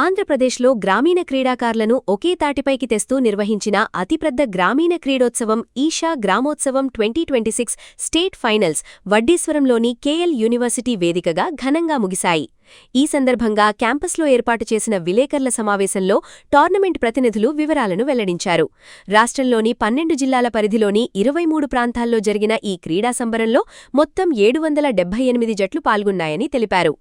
ఆంధ్రప్రదేశ్లో గ్రామీణ క్రీడాకారులను ఒకే తాటిపైకి తెస్తూ నిర్వహించిన అతిపెద్ద గ్రామీణ క్రీడోత్సవం ఈషా గ్రామోత్సవం 2026 స్టేట్ ఫైనల్స్ వడ్డీశ్వరంలోని కేఎల్ యూనివర్సిటీ వేదికగా ఘనంగా ముగిశాయి. ఈ సందర్భంగా క్యాంపస్లో ఏర్పాటు చేసిన విలేకరుల సమావేశంలో టోర్నమెంట్ ప్రతినిధులు వివరాలను వెల్లడించారు. రాష్ట్రంలోని 12 జిల్లాల పరిధిలోని 23 ప్రాంతాల్లో జరిగిన ఈ క్రీడా సంబరంలో మొత్తం 778 జట్లు పాల్గొన్నాయని తెలిపారు.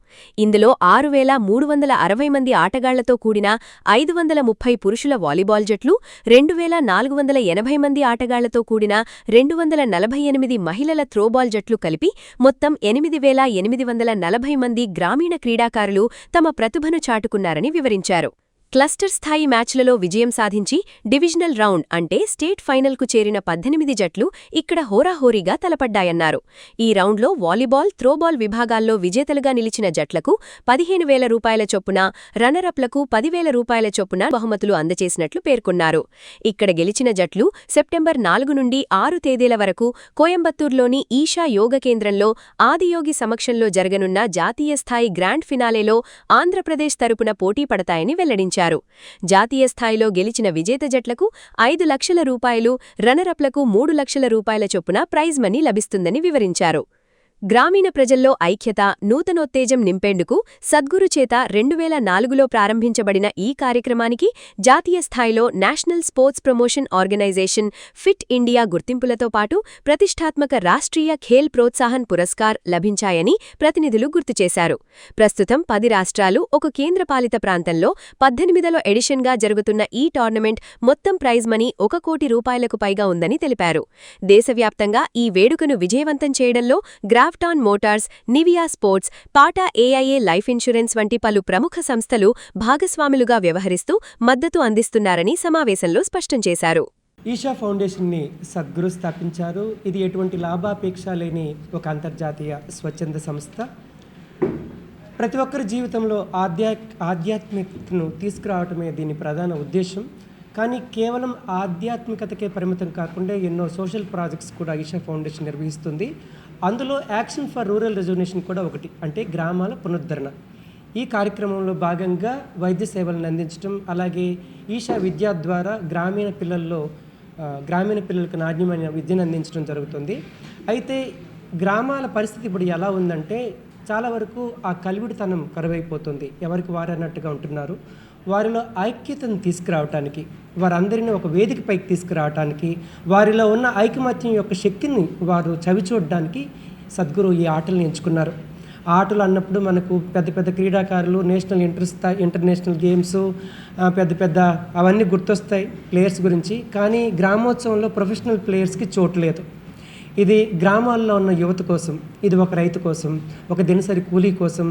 ఇందులో 6,360 మంది ఆటగాళ్లతో కూడిన 530 పురుషుల వాలీబాల్ జట్లు, 2,480 మంది ఆటగాళ్లతో కూడిన 248 మహిళల త్రోబాల్ జట్లు కలిపి మొత్తం 8,840 మంది గ్రామీణ క్రీడాకారులు తమ ప్రతిభను చాటుకున్నారని వివరించారు. క్లస్టర్ స్థాయి మ్యాచ్లలో విజయం సాధించి డివిజనల్ రౌండ్ అంటే స్టేట్ ఫైనల్కు చేరిన 18 జట్లు ఇక్కడ హోరాహోరీగా తలపడ్డాయన్నారు. ఈ రౌండ్లో వాలీబాల్, త్రోబాల్ విభాగాల్లో విజేతలుగా నిలిచిన జట్లకు 15,000 రూపాయల చొప్పున, రన్నరప్లకు 10,000 రూపాయల చొప్పున బహుమతులు అందజేసినట్లు పేర్కొన్నారు. ఇక్కడ గెలిచిన జట్లు సెప్టెంబర్ 4 నుండి 6 తేదీల వరకు కోయంబత్తూర్లోని ఈషా యోగ కేంద్రంలో ఆదియోగి సమక్షంలో జరగనున్న జాతీయ స్థాయి గ్రాండ్ ఫినాలేలో ఆంధ్రప్రదేశ్ తరపున పోటీ పడతాయని వెల్లడించారు. జాతీయ స్థాయిలో గెలిచిన విజేత జట్లకు 5 లక్షల రూపాయలు, రన్నరప్లకు 3 లక్షల రూపాయల చొప్పున ప్రైజ్ మనీ లభిస్తుందని వివరించారు. గ్రామీణ ప్రజల్లో ఐక్యత, నూతనోత్తేజం నింపేందుకు సద్గురు చేత 2004లో ప్రారంభించబడిన ఈ కార్యక్రమానికి జాతీయ స్థాయిలో national sports promotion organisation fit India గుర్తింపులతో పాటు ప్రతిష్టాత్మక రాష్ట్రీయ ఖేల్ ప్రోత్సాహన్ పురస్కార్ లభించాయని ప్రతినిధులు గుర్తుచేశారు. ప్రస్తుతం 10 రాష్ట్రాలు, ఒక కేంద్రపాలిత ప్రాంతంలో 18వ ఎడిషన్గా జరుగుతున్న ఈ టోర్నమెంట్ మొత్తం ప్రైజ్ మనీ 1 కోటి రూపాయలకు పైగా ఉందని తెలిపారు. దేశవ్యాప్తంగా ఈ వేడుకను విజయవంతం చేయడంలో Grafton Motors, Nivia sports, Tata AIA life insurance వంటి పలు ప్రముఖ సంస్థలు భాగస్వాములుగా వ్యవహరిస్తూ మద్దతు అందిస్తున్నారని సమావేశంలో స్పష్టం చేశారు. ఈషా ఫౌండేషన్ని సద్గురు స్థాపించారు. ఇది ఎటువంటి లాభాపేక్ష లేని ఒక అంతర్జాతీయ స్వచ్ఛంద సంస్థ. ప్రతి ఒక్కరి జీవితంలో ఆధ్యాత్మికతను తీసుకురావటమే దీని ప్రధాన ఉద్దేశం. కానీ కేవలం ఆధ్యాత్మికతకే పరిమితం కాకుండా ఎన్నో సోషల్ ప్రాజెక్ట్స్ కూడా ఈషా ఫౌండేషన్ నిర్వహిస్తుంది. అందులో యాక్షన్ ఫర్ రూరల్ రెజర్వేషన్ కూడా ఒకటి, అంటే గ్రామాల పునరుద్ధరణ. ఈ కార్యక్రమంలో భాగంగా వైద్య సేవలను అందించడం, అలాగే ఈషా విద్య ద్వారా గ్రామీణ పిల్లలకు నాణ్యమైన విద్యను అందించడం జరుగుతుంది. అయితే గ్రామాల పరిస్థితి ఇప్పుడు ఎలా ఉందంటే చాలా వరకు ఆ కలివిడితనం కరువైపోతుంది. ఎవరికి వారు అన్నట్టుగా ఉంటున్నారు. వారిలో ఐక్యతను తీసుకురావటానికి, వారందరినీ ఒక వేదికపైకి తీసుకురావటానికి, వారిలో ఉన్న ఐకమత్యం యొక్క శక్తిని వారు చవిచూడడానికి సద్గురు ఈ ఆటలను ఎంచుకున్నారు. ఆటలు అన్నప్పుడు మనకు పెద్ద పెద్ద క్రీడాకారులు, నేషనల్ ఇంటర్నేషనల్ గేమ్స్, పెద్ద అవన్నీ గుర్తొస్తాయి ప్లేయర్స్ గురించి. కానీ గ్రామోత్సవంలో ప్రొఫెషనల్ ప్లేయర్స్కి చోటు లేదు. ఇది గ్రామాల్లో ఉన్న యువత కోసం, ఇది ఒక రైతు కోసం, ఒక దినసరి కూలీ కోసం,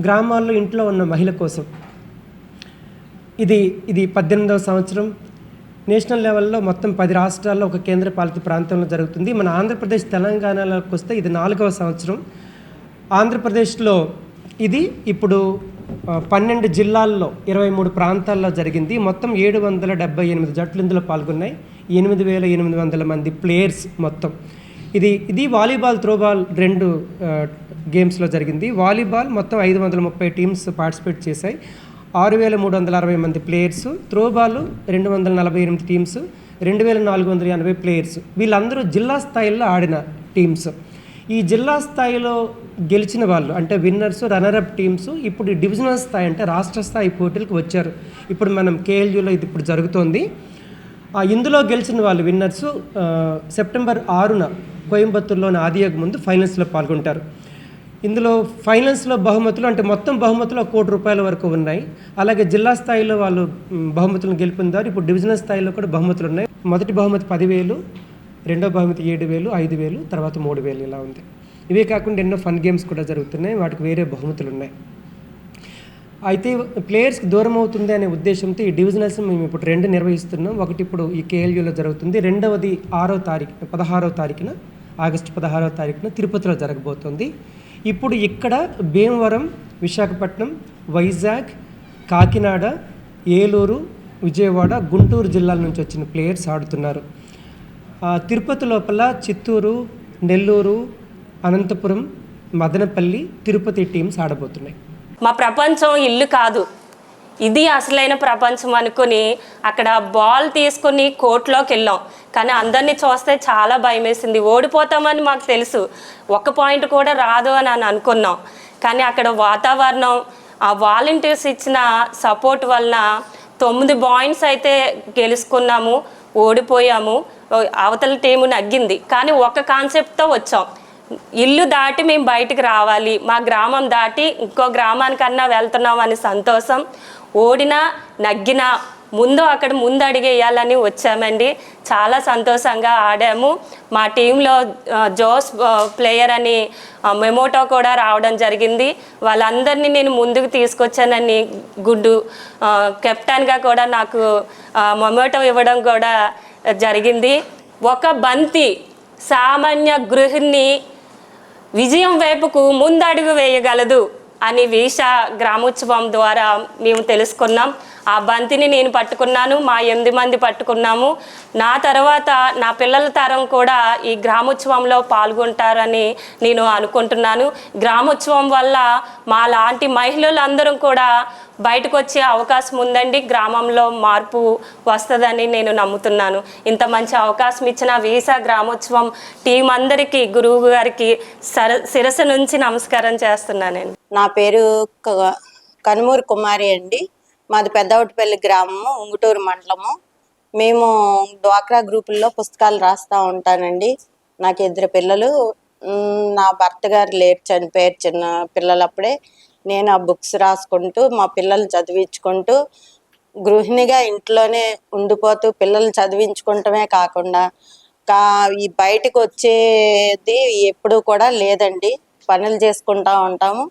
గ్రామాల్లో ఇంట్లో ఉన్న మహిళ కోసం. ఇది 18వ సంవత్సరం. నేషనల్ లెవెల్లో మొత్తం 10 రాష్ట్రాల్లో, ఒక కేంద్రపాలిత ప్రాంతంలో జరుగుతుంది. మన ఆంధ్రప్రదేశ్, తెలంగాణలోకి వస్తే ఇది 4వ సంవత్సరం. ఆంధ్రప్రదేశ్లో ఇది ఇప్పుడు 12 జిల్లాల్లో 23 ప్రాంతాల్లో జరిగింది. మొత్తం 778 జట్లు ఇందులో పాల్గొన్నాయి. 8,800 మంది ప్లేయర్స్ మొత్తం. ఇది వాలీబాల్, త్రోబాల్ 2 గేమ్స్లో జరిగింది. వాలీబాల్ మొత్తం 530 టీమ్స్ పార్టిసిపేట్ చేశాయి. 6,360 మంది ప్లేయర్స్. Throwball 248 teams, 2,480 players. వీళ్ళందరూ జిల్లా స్థాయిలో ఆడిన టీమ్స్. ఈ జిల్లా స్థాయిలో గెలిచిన వాళ్ళు అంటే విన్నర్స్, రన్నరప్ టీమ్స్ ఇప్పుడు డివిజనల్ స్థాయి అంటే రాష్ట్ర స్థాయి పోటీలకు వచ్చారు. ఇప్పుడు మనం కేఎల్యూలో ఇది ఇప్పుడు జరుగుతోంది. ఇందులో గెలిచిన వాళ్ళు విన్నర్స్ సెప్టెంబర్ 6న కోయంబత్తూర్లోని ఆదియోగి ముందు ఫైనల్స్లో పాల్గొంటారు. ఇందులో ఫైనల్స్లో బహుమతులు అంటే మొత్తం బహుమతులు 1 కోటి రూపాయల వరకు ఉన్నాయి. అలాగే జిల్లా స్థాయిలో వాళ్ళు బహుమతులను గెలుపొందారు. ఇప్పుడు డివిజనల్ స్థాయిలో కూడా బహుమతులు ఉన్నాయి. మొదటి బహుమతి 10,000, రెండో బహుమతి 7,000, 5,000, తర్వాత 3,000 ఇలా ఉంది. ఇవే కాకుండా ఎన్నో ఫన్ గేమ్స్ కూడా జరుగుతున్నాయి. వాటికి వేరే బహుమతులు ఉన్నాయి. అయితే ప్లేయర్స్కి దూరం అవుతుంది అనే ఉద్దేశంతో ఈ డివిజనల్స్ మేము ఇప్పుడు 2 నిర్వహిస్తున్నాం. ఒకటి ఇప్పుడు ఈ కేఎల్యూలో జరుగుతుంది. రెండవది 16వ తారీఖున ఆగస్టు 16వ తారీఖున తిరుపతిలో జరగబోతుంది. ఇప్పుడు ఇక్కడ భీమవరం, విశాఖపట్నం, వైజాగ్, కాకినాడ, ఏలూరు, విజయవాడ, గుంటూరు జిల్లాల నుంచి వచ్చిన ప్లేయర్స్ ఆడుతున్నారు. తిరుపతి లోపల చిత్తూరు, నెల్లూరు, అనంతపురం, మదనపల్లి, తిరుపతి టీమ్స్ ఆడబోతున్నాయి. మా ప్రపంచం ఇల్లు కాదు, ఇది అసలైన ప్రపంచం అనుకుని అక్కడ బాల్ తీసుకుని కోర్టులోకి వెళ్ళాం. కానీ అందరినీ చూస్తే చాలా భయం వేసింది. ఓడిపోతామని మాకు తెలుసు, ఒక్క పాయింట్ కూడా రాదు అని అనుకున్నాం. కానీ అక్కడ వాతావరణం, ఆ వాలంటీర్స్ ఇచ్చిన సపోర్ట్ వలన 9 పాయింట్స్ అయితే గెలుచుకున్నాము. ఓడిపోయాము, అవతల టీము నగ్గింది. కానీ ఒక కాన్సెప్ట్తో వచ్చాం, ఇల్లు దాటి మేము బయటికి రావాలి, మా గ్రామం దాటి ఇంకో గ్రామానికన్నా వెళ్తున్నాం అని సంతోషం. ఓడినా నగ్గినా అక్కడ ముందు అడిగేయాలని వచ్చామండి. చాలా సంతోషంగా ఆడాము. మా టీంలో జోస్ ప్లేయర్ అని మెమోటో కూడా రావడం జరిగింది. వాళ్ళందరినీ నేను ముందుకు తీసుకొచ్చానని గుడ్డు కెప్టెన్గా కూడా నాకు మెమోటో ఇవ్వడం కూడా జరిగింది. ఒక బంతి సామాన్య గృహిణి విజయం వైపుకు ముందడుగు వేయగలదు అని వీషా గ్రామోత్సవం ద్వారా మేము తెలుసుకున్నాం. ఆ బంతిని నేను పట్టుకున్నాను, మా 8 మంది పట్టుకున్నాము. నా తర్వాత నా పిల్లల తరం కూడా ఈ గ్రామోత్సవంలో పాల్గొంటారని నేను అనుకుంటున్నాను. గ్రామోత్సవం వల్ల మా లాంటి మహిళలందరం కూడా బయటకు వచ్చే అవకాశం ఉందండి. గ్రామంలో మార్పు వస్తుందని నేను నమ్ముతున్నాను. ఇంత మంచి అవకాశం ఇచ్చిన వీసా గ్రామోత్సవం టీం అందరికీ, గురువు గారికి శిరస్సు నుంచి నమస్కారం చేస్తున్నాను. నా పేరు కనుమూరు కుమారి అండి. మాది పెద్దవటిపల్లి గ్రామము, ఉంగుటూరు మండలము. మేము డ్వాక్రా గ్రూపుల్లో పుస్తకాలు రాస్తూ ఉంటానండి. నాకు 2 పిల్లలు. నా భర్త గారు లేరు, చనిపోయారు చిన్న పిల్లలప్పుడే. నేను ఆ బుక్స్ రాసుకుంటూ మా పిల్లల్ని చదివించుకుంటూ గృహిణిగా ఇంట్లోనే ఉండిపోతూ పిల్లల్ని చదివించుకుంటమే కాకుండా ఈ బయటకు వచ్చేది ఎప్పుడు కూడా లేదండి. పనులు చేసుకుంటూ ఉంటాము.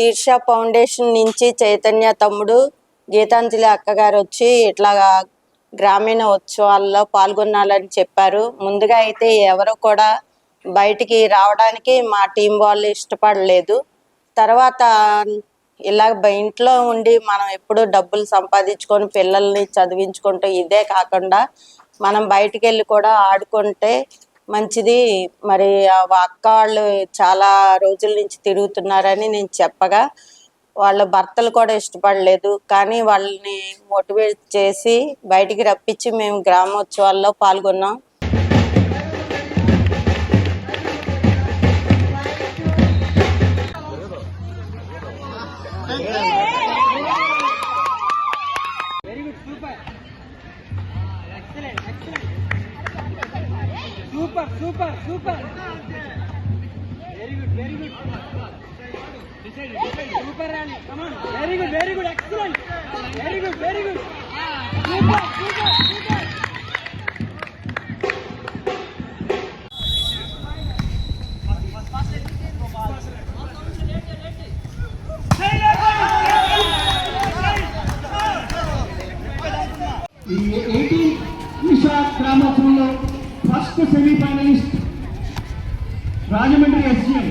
ఈర్షా ఫౌండేషన్ నుంచి చైతన్య తమ్ముడు, గీతాంజలి అక్కగారు వచ్చి ఇట్లాగా గ్రామీణ ఉత్సవాల్లో పాల్గొనాలని చెప్పారు. ముందుగా అయితే ఎవరు కూడా బయటికి రావడానికి మా టీం వాళ్ళు ఇష్టపడలేదు. తర్వాత ఇలా ఇంట్లో ఉండి మనం ఎప్పుడు డబ్బులు సంపాదించుకొని పిల్లల్ని చదివించుకుంటూ ఇదే కాకుండా మనం బయటికి వెళ్ళి కూడా ఆడుకుంటే మంచిది. మరి అక్క వాళ్ళు చాలా రోజుల నుంచి తిరుగుతున్నారని నేను చెప్పగా వాళ్ళ భర్తలు కూడా ఇష్టపడలేదు. కానీ వాళ్ళని మోటివేట్ చేసి బయటికి రప్పించి మేము గ్రామోత్సవాల్లో పాల్గొన్నాం. Super, super, super. Very good, very good. Super, Rani. Come on. Very good, excellent. Very good, very good. Super, super, super. ఈ 18 ఈషా గ్రామోత్సవంలో ఫస్ట్ సెమీఫైనలిస్ట్ రాజమండ్రి ఎస్జీఎం